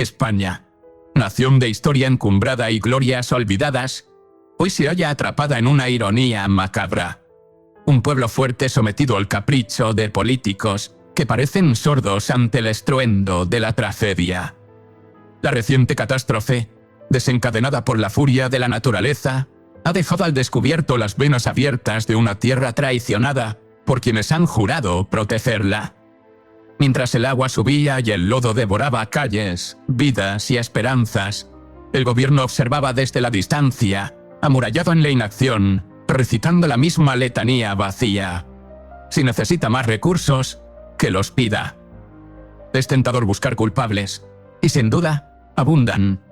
España, nación de historia encumbrada y glorias olvidadas, hoy se halla atrapada en una ironía macabra. Un pueblo fuerte sometido al capricho de políticos que parecen sordos ante el estruendo de la tragedia. La reciente catástrofe, desencadenada por la furia de la naturaleza, ha dejado al descubierto las venas abiertas de una tierra traicionada por quienes han jurado protegerla. Mientras el agua subía y el lodo devoraba calles, vidas y esperanzas, el gobierno observaba desde la distancia, amurallado en la inacción, recitando la misma letanía vacía. Si necesita más recursos, que los pida. Es tentador buscar culpables, y sin duda, abundan.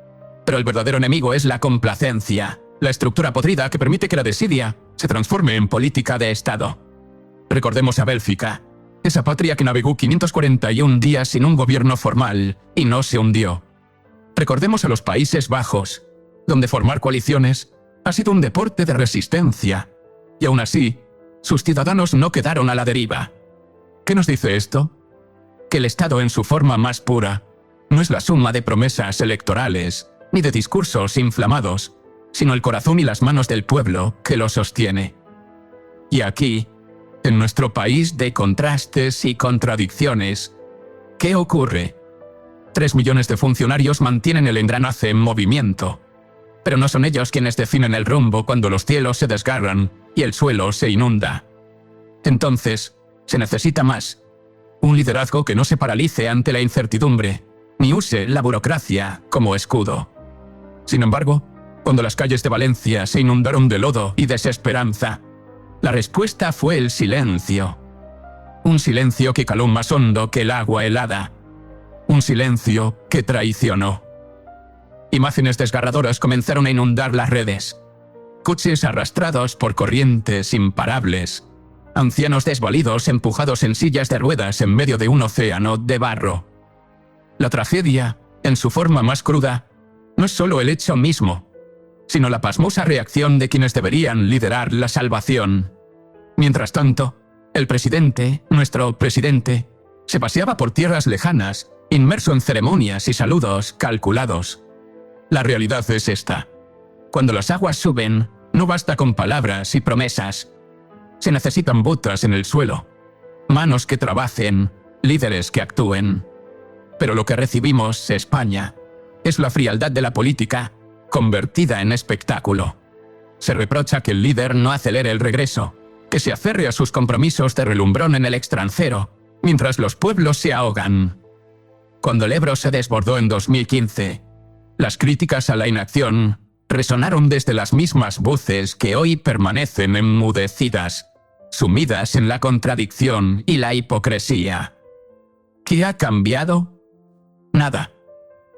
Pero el verdadero enemigo es la complacencia, la estructura podrida que permite que la desidia se transforme en política de Estado. Recordemos a Bélgica, esa patria que navegó 541 días sin un gobierno formal y no se hundió. Recordemos a los Países Bajos, donde formar coaliciones ha sido un deporte de resistencia, y aún así, sus ciudadanos no quedaron a la deriva. ¿Qué nos dice esto? Que el Estado en su forma más pura no es la suma de promesas electorales ni de discursos inflamados, sino el corazón y las manos del pueblo que lo sostiene. Y aquí, en nuestro país de contrastes y contradicciones, ¿qué ocurre? 3 millones de funcionarios mantienen el engranaje en movimiento, pero no son ellos quienes definen el rumbo cuando los cielos se desgarran y el suelo se inunda. Entonces, se necesita más. Un liderazgo que no se paralice ante la incertidumbre, ni use la burocracia como escudo. Sin embargo, cuando las calles de Valencia se inundaron de lodo y desesperanza, la respuesta fue el silencio. Un silencio que caló más hondo que el agua helada. Un silencio que traicionó. Imágenes desgarradoras comenzaron a inundar las redes. Coches arrastrados por corrientes imparables. Ancianos desvalidos empujados en sillas de ruedas en medio de un océano de barro. La tragedia, en su forma más cruda, no es solo el hecho mismo, sino la pasmosa reacción de quienes deberían liderar la salvación. Mientras tanto, el presidente, nuestro presidente, se paseaba por tierras lejanas, inmerso en ceremonias y saludos calculados. La realidad es esta. Cuando las aguas suben, no basta con palabras y promesas. Se necesitan botas en el suelo, manos que trabajen, líderes que actúen. Pero lo que recibimos, España, es la frialdad de la política, convertida en espectáculo. Se reprocha que el líder no acelere el regreso, que se aferre a sus compromisos de relumbrón en el extranjero, mientras los pueblos se ahogan. Cuando el Ebro se desbordó en 2015, las críticas a la inacción resonaron desde las mismas voces que hoy permanecen enmudecidas, sumidas en la contradicción y la hipocresía. ¿Qué ha cambiado? Nada,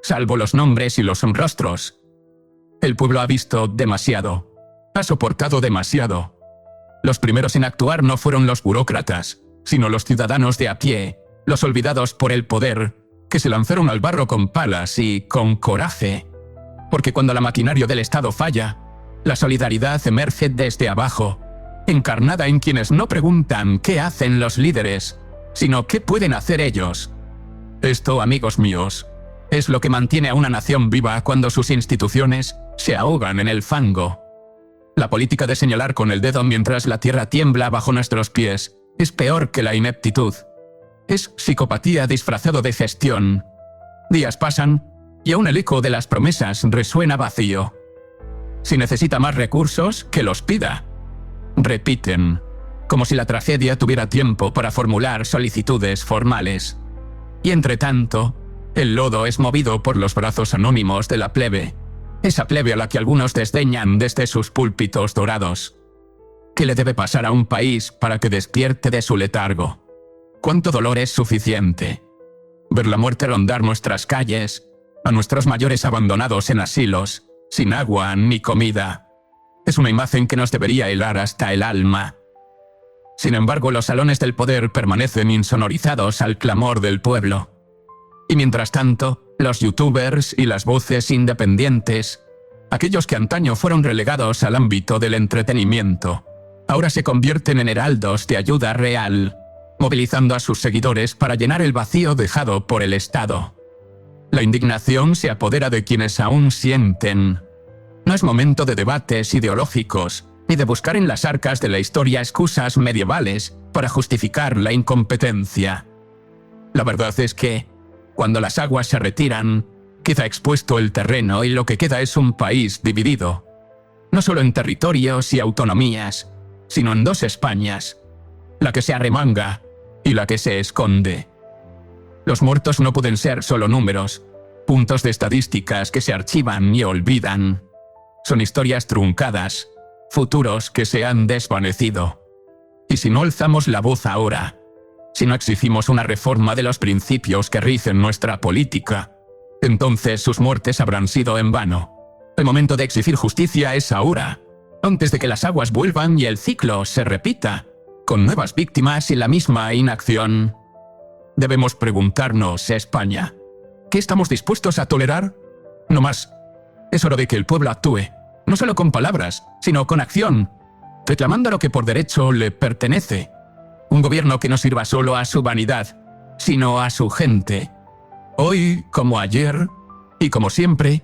salvo los nombres y los rostros. El pueblo ha visto demasiado, ha soportado demasiado. Los primeros en actuar no fueron los burócratas, sino los ciudadanos de a pie, los olvidados por el poder, que se lanzaron al barro con palas y con coraje. Porque cuando la maquinaria del Estado falla, la solidaridad emerge desde abajo, encarnada en quienes no preguntan qué hacen los líderes, sino qué pueden hacer ellos. Esto, amigos míos, es lo que mantiene a una nación viva cuando sus instituciones se ahogan en el fango. La política de señalar con el dedo mientras la tierra tiembla bajo nuestros pies es peor que la ineptitud. Es psicopatía disfrazado de gestión. Días pasan y aún el eco de las promesas resuena vacío. Si necesita más recursos, que los pida. Repiten, como si la tragedia tuviera tiempo para formular solicitudes formales. Y entre tanto, el lodo es movido por los brazos anónimos de la plebe, esa plebe a la que algunos desdeñan desde sus púlpitos dorados. ¿Qué le debe pasar a un país para que despierte de su letargo? ¿Cuánto dolor es suficiente? Ver la muerte rondar nuestras calles, a nuestros mayores abandonados en asilos, sin agua ni comida. Es una imagen que nos debería helar hasta el alma. Sin embargo, los salones del poder permanecen insonorizados al clamor del pueblo. Y mientras tanto, los youtubers y las voces independientes, aquellos que antaño fueron relegados al ámbito del entretenimiento, ahora se convierten en heraldos de ayuda real, movilizando a sus seguidores para llenar el vacío dejado por el Estado. La indignación se apodera de quienes aún sienten. No es momento de debates ideológicos, ni de buscar en las arcas de la historia excusas medievales para justificar la incompetencia. La verdad es que, cuando las aguas se retiran, queda expuesto el terreno y lo que queda es un país dividido. No solo en territorios y autonomías, sino en dos Españas, la que se arremanga y la que se esconde. Los muertos no pueden ser solo números, puntos de estadísticas que se archivan y olvidan. Son historias truncadas, futuros que se han desvanecido. Y si no alzamos la voz ahora, si no exigimos una reforma de los principios que rigen nuestra política, entonces sus muertes habrán sido en vano. El momento de exigir justicia es ahora, antes de que las aguas vuelvan y el ciclo se repita, con nuevas víctimas y la misma inacción. Debemos preguntarnos, España, ¿qué estamos dispuestos a tolerar? No más. Es hora de que el pueblo actúe, no solo con palabras, sino con acción, reclamando lo que por derecho le pertenece. Un gobierno que no sirva solo a su vanidad, sino a su gente. Hoy, como ayer, y como siempre,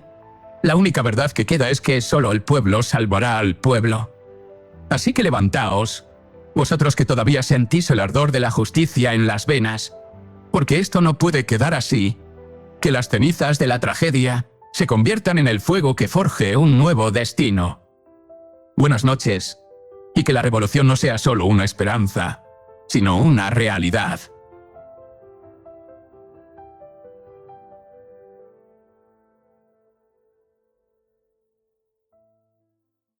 la única verdad que queda es que solo el pueblo salvará al pueblo. Así que levantaos, vosotros que todavía sentís el ardor de la justicia en las venas, porque esto no puede quedar así, que las cenizas de la tragedia se conviertan en el fuego que forje un nuevo destino. Buenas noches, y que la revolución no sea solo una esperanza, sino una realidad.